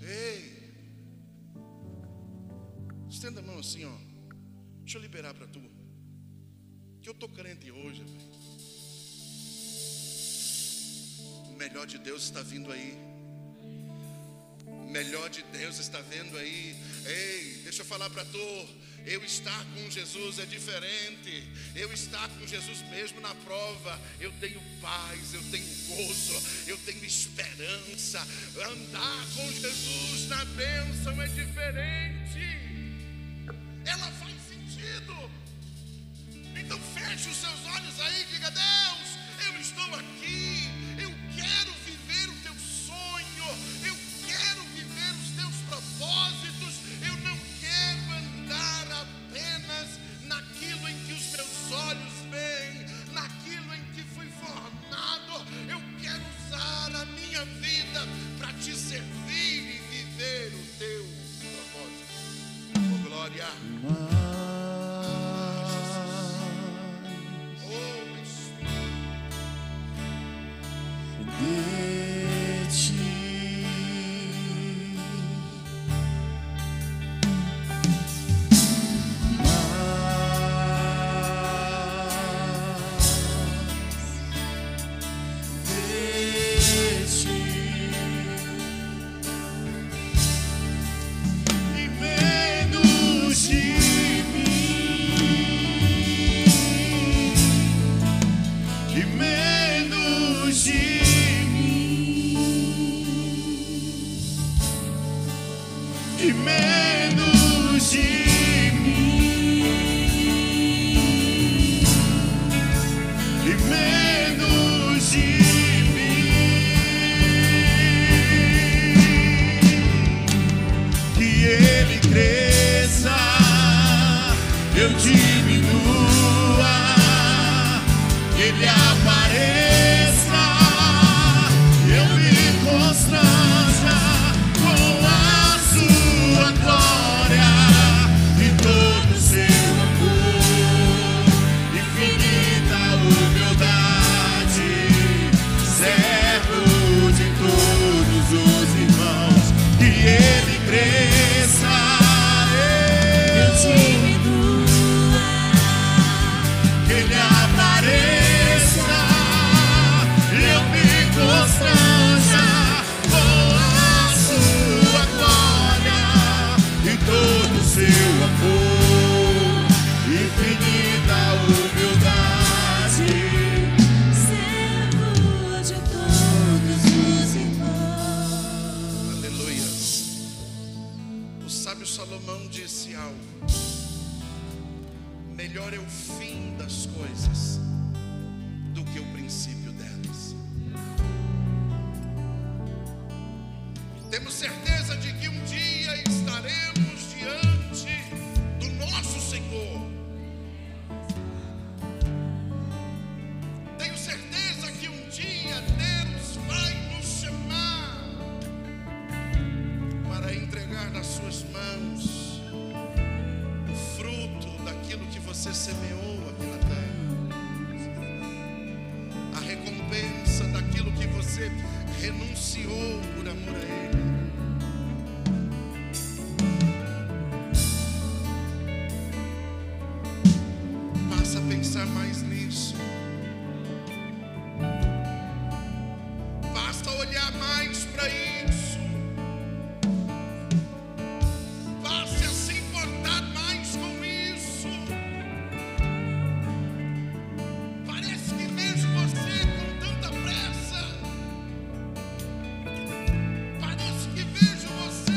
Ei, estenda a mão assim, ó. Deixa eu liberar para tu, que eu tô crente hoje, velho. O melhor de Deus está vindo aí. O melhor de Deus está vendo aí. Ei, deixa eu falar para tu. Eu estar com Jesus é diferente. Eu estar com Jesus mesmo na prova, eu tenho paz, eu tenho gozo, eu tenho esperança. Andar com Jesus na bênção é diferente. Ela faz sentido. Então feche os seus olhos aí e diga: Deus, eu estou aqui. Eu quero viver o teu sonho. Eu quero viver os teus propósitos. Eu não quero andar apenas naquilo em que os meus olhos veem, naquilo em que fui formado. Eu quero usar a minha vida para te servir e viver o teu propósito. Oh, glória. Melhor é o fim das coisas do que o princípio delas. Temos certeza de que um dia estaremos diante do nosso Senhor. Tenho certeza que um dia Deus vai nos chamar para entregar nas suas mãos aquilo que você semeou aqui na terra, a recompensa daquilo que você renunciou por amor a Ele. Passa entrar mais nisso. Basta olhar mais para isso. Passe a se importar mais com isso. Parece que vejo você com tanta pressa. Parece que vejo você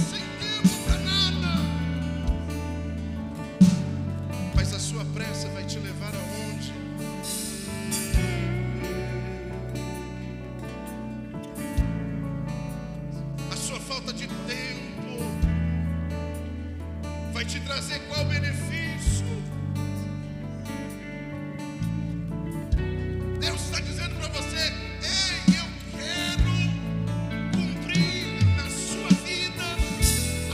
sem tempo para nada. Mas a sua pressa vai te levar aonde? A sua falta de tempo vai te trazer qual benefício? Deus está dizendo para você: ei, eu quero cumprir na sua vida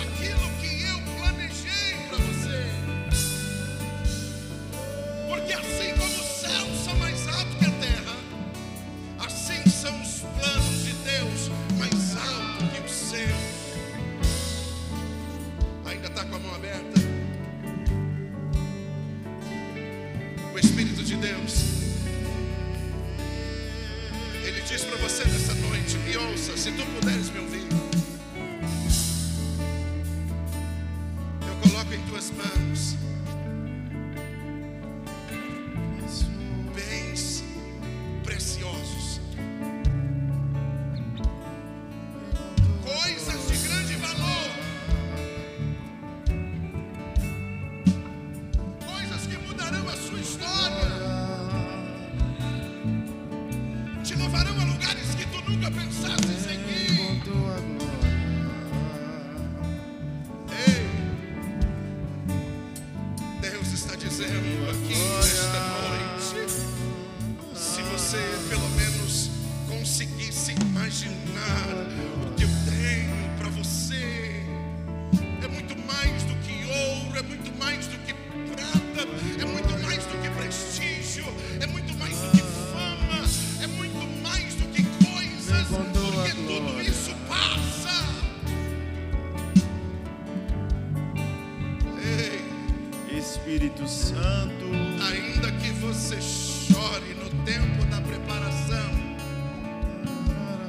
aquilo que eu planejei para você. Porque assim como os céus são mais altos que a terra, assim são os planos de Deus mais altos que os seus. Ainda está com a mão aberta? O Espírito de Deus, Ele diz para você nessa noite: me ouça, se tu puderes me ouvir. Eu coloco em tuas mãos bens preciosos, coisas de grande valor, coisas que mudarão a sua história, te levarão a lugares que tu nunca pensaste em ir. Ei, Deus está dizendo aqui nesta noite, se você pelo menos conseguisse imaginar o que eu tenho para você, é muito mais do que ouro, é muito mais do que prata, é muito mais do que prestígio, é muito mais do que fama, é muito mais do que coisas, porque tudo isso passa. Ei, Espírito Santo, ainda que você chore no tempo da preparação,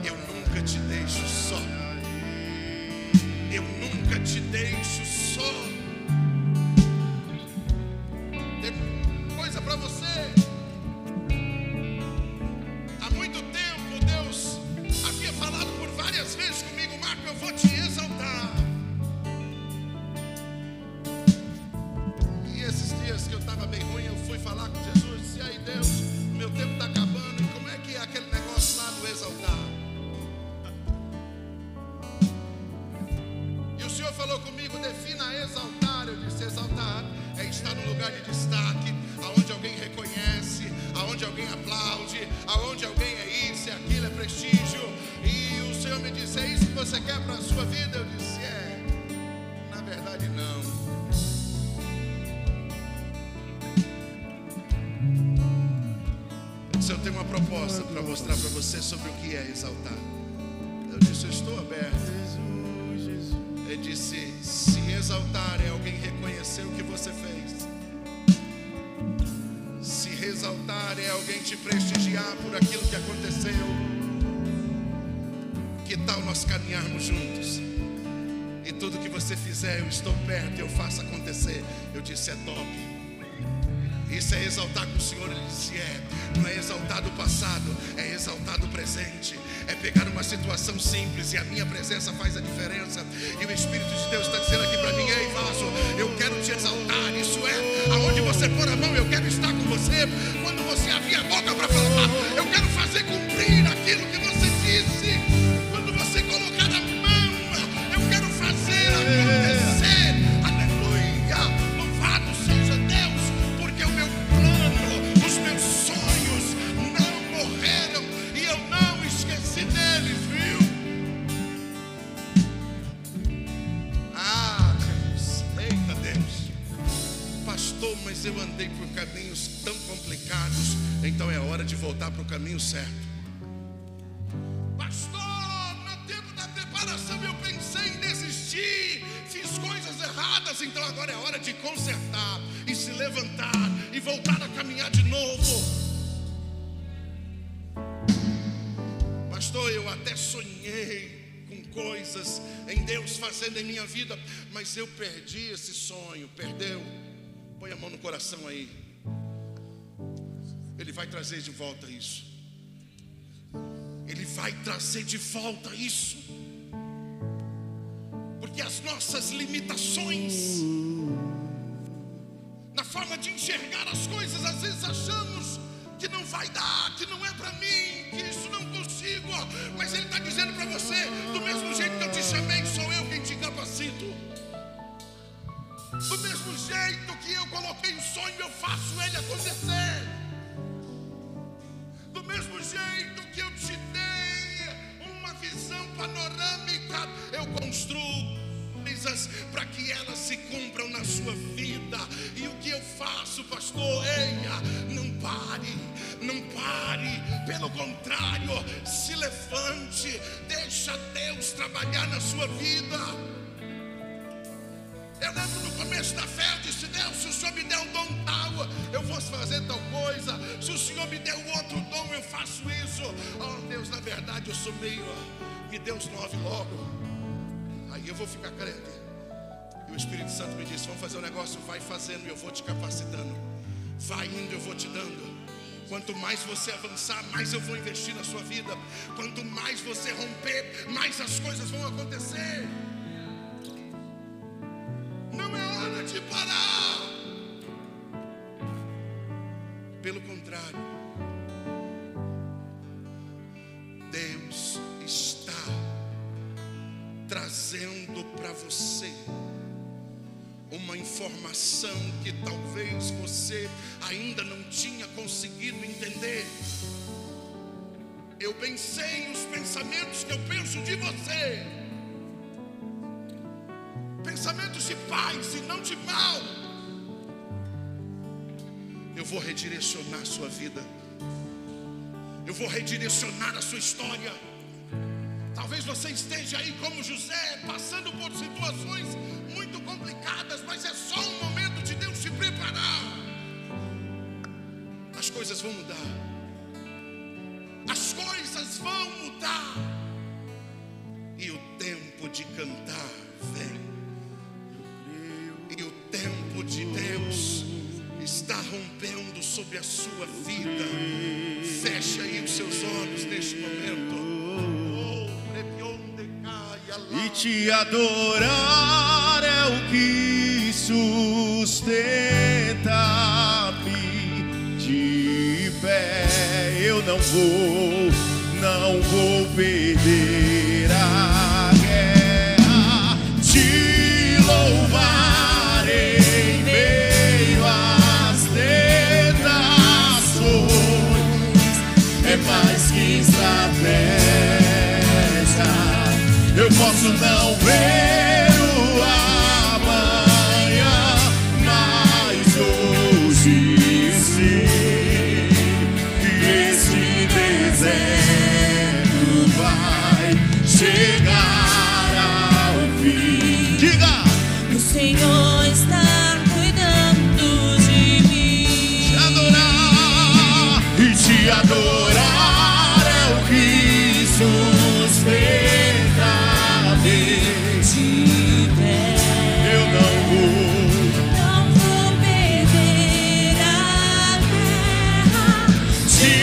eu nunca te deixo só. Eu nunca te deixo só. Tem coisa para você. Há muito tempo Deus havia falado por várias vezes comigo: Marco, eu vou te exaltar. E esses dias que eu estava bem ruim, eu fui falar com Jesus. Disse: e aí, Deus, meu tempo está acabando, e como é que é aquele negócio lá do exaltar? E o Senhor falou comigo: defina exaltar. Eu disse: exaltar é estar num lugar de destaque, aonde alguém reconhece, aonde alguém aplaude, aonde alguém é isso, é aquilo, é prestígio. E o Senhor me disse: é isso que você quer para a sua vida? Eu disse: é. Na verdade, não. Eu disse: eu tenho uma proposta para mostrar para você sobre o que é exaltar. Eu disse: eu estou aberto. Ele disse: se exaltar é alguém reconhecer o que você fez, se exaltar é alguém te prestigiar por aquilo que aconteceu, que tal nós caminharmos juntos? E tudo que você fizer, eu estou perto, eu faço acontecer. Eu disse: é top. Isso é exaltar com o Senhor. Ele disse: é. Não é exaltar do passado, é exaltar do presente. É pegar uma situação simples e a minha presença faz a diferença. E o Espírito de Deus está dizendo aqui para mim: ei, vaso, eu quero te exaltar. Isso é, aonde você pôr a mão, eu quero estar com você. Quando você abrir a boca para falar, eu quero fazer cumprir aquilo que você disse. Quando você colocar a mão, eu quero fazer acontecer. Aleluia, louvado seja Deus, porque o meu plano, os meus sonhos não morreram e eu não esqueci deles, viu? Ah, Deus, eita Deus. Pastor, mas eu andei por caminhos tão complicados, então é hora de voltar para o caminho certo. Pastor, no tempo da preparação eu pensei em desistir, fiz coisas erradas, então agora é hora de consertar e se levantar e voltar a caminhar de novo. Pastor, eu até sonhei com coisas em Deus fazendo em minha vida, mas eu perdi esse sonho. Perdeu? Põe a mão no coração aí. Ele vai trazer de volta isso. Ele vai trazer de volta isso. Porque as nossas limitações na forma de enxergar as coisas, às vezes achamos que não vai dar, que não é para mim, que isso não consigo. Mas Ele está dizendo para você: do mesmo jeito que eu te chamei, sou eu quem te capacito. Do mesmo jeito que eu coloquei o sonho, eu faço ele acontecer. Do mesmo jeito que eu te dei uma visão panorâmica, eu construo coisas para que elas se cumpram na sua vida. E o que eu faço, pastor? Eia, não pare, não pare. Pelo contrário, se levante, deixa Deus trabalhar na sua vida. Eu lembro no começo da fé, eu disse: Deus, se o Senhor me der um dom tal, eu vou fazer tal coisa. Se o Senhor me der um outro dom, eu faço isso. Oh Deus, na verdade eu sou meio, me dê os 9 logo, aí eu vou ficar crente. E o Espírito Santo me disse: vamos fazer um negócio, vai fazendo e eu vou te capacitando. Vai indo, eu vou te dando. Quanto mais você avançar, mais eu vou investir na sua vida. Quanto mais você romper, mais as coisas vão acontecer. Não é hora de parar. Pelo contrário, Deus está trazendo para você uma informação que talvez você ainda não tinha conseguido entender. Eu bem sei os pensamentos que eu penso de você, pensamentos de paz e não de mal. Eu vou redirecionar a sua vida. Eu vou redirecionar a sua história. Talvez você esteja aí como José, passando por situações muito complicadas, mas é só um momento de Deus se preparar. As coisas vão mudar. As coisas vão mudar. E o tempo de cantar vem. E o tempo de Deus está rompendo sobre a sua vida. Feche aí os seus olhos neste momento. E te adorar é o que sustenta-me de pé. Eu não vou perder a guerra. Te louvarei em meio às tentações. É mais que estratégia. Eu posso não ver o amanhã, mas hoje sei que esse deserto vai chegar ao fim. Diga! O Senhor está cuidando de mim. Te adorar e te adorar é o que sustenta. Eu não vou perder a guerra. te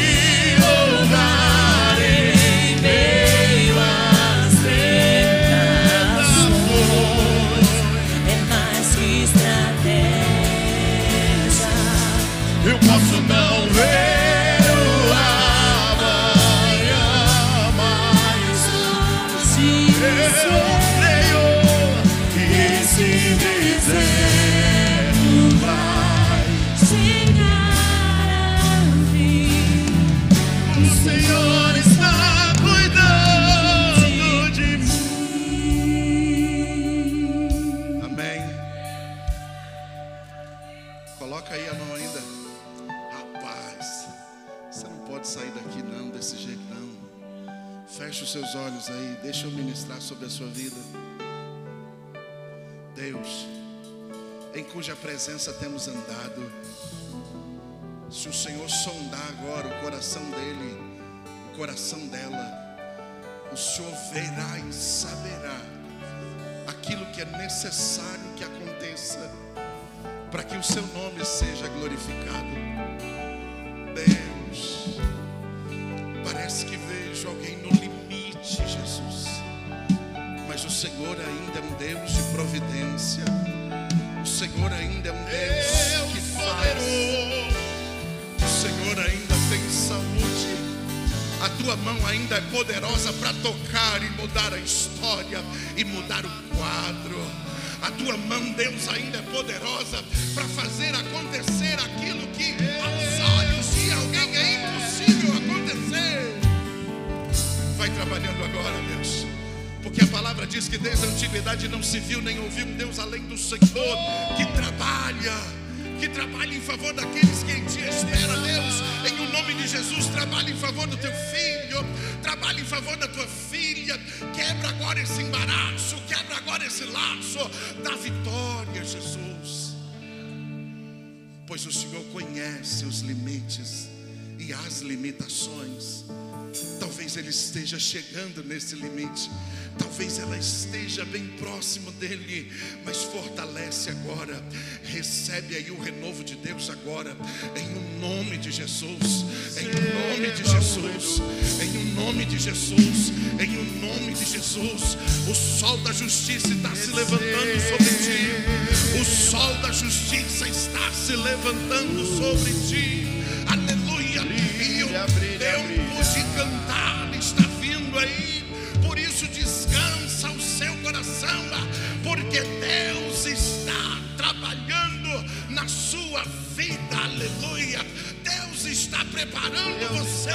louvarei em meio às tentações. É mais que estratégia. Eu posso não ver o amanhã, mas Hoje eu creio que esse deserto vai chegar ao fim. O Senhor está cuidando de mim. Amém. Coloca aí a mão ainda. Rapaz, você não pode sair daqui não, desse jeito não. Feche os seus olhos aí, deixa eu ministrar sobre a sua vida. Deus, em cuja presença temos andado, Se o Senhor sondar agora o coração dele, o coração dela, o Senhor verá e saberá aquilo que é necessário que aconteça para que o seu nome seja glorificado. Deus, parece que vejo alguém no limite, Jesus, mas o Senhor ainda é um Deus de providência. O Senhor ainda é um Deus que faz. O Senhor ainda tem saúde. A tua mão ainda é poderosa para tocar e mudar a história e mudar o quadro. A tua mão, Deus, ainda é poderosa para fazer acontecer aquilo que aos olhos de alguém é impossível acontecer. Vai trabalhando agora, Deus, porque a palavra diz que desde a antiguidade não se viu nem ouviu um Deus além do Senhor, que trabalha em favor daqueles que em ti espera. Deus, em o nome de Jesus, trabalha em favor do teu filho, trabalha em favor da tua filha. Quebra agora esse embaraço, quebra agora esse laço da vitória, Jesus, pois o Senhor conhece os limites e as limitações. Talvez ele esteja chegando nesse limite, talvez ela esteja bem próximo dele, mas fortalece agora, recebe aí o renovo de Deus agora, em o nome de Jesus, em o nome de Jesus, em o nome de Jesus, em o nome de Jesus. O sol da justiça está se levantando sobre ti, o sol da justiça está se levantando sobre ti, aleluia. E o tempo de cantar está vindo aí, por isso descansa o seu coração, porque Deus está trabalhando na sua vida, aleluia. Deus está preparando você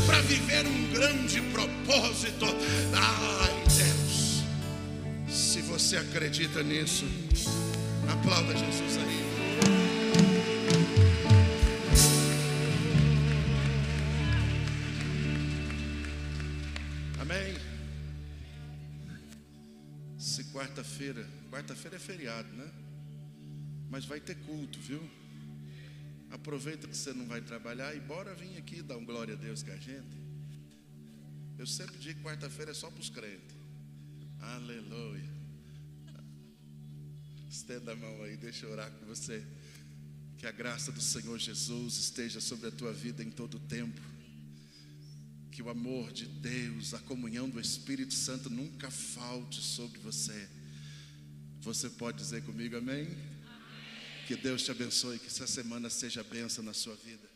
para viver um grande propósito. Ai, Deus, se você acredita nisso, aplauda Jesus aí. Amém. Se quarta-feira é feriado, né? Mas vai ter culto, viu? Aproveita que você não vai trabalhar e bora vir aqui dar um glória a Deus com a gente. Eu sempre digo que quarta-feira é só para os crentes. Aleluia. Estenda a mão aí, deixa eu orar com você. Que a graça do Senhor Jesus esteja sobre a tua vida em todo o tempo. Que o amor de Deus, a comunhão do Espírito Santo nunca falte sobre você. Você pode dizer comigo amém? Que Deus te abençoe, que essa semana seja bênção na sua vida.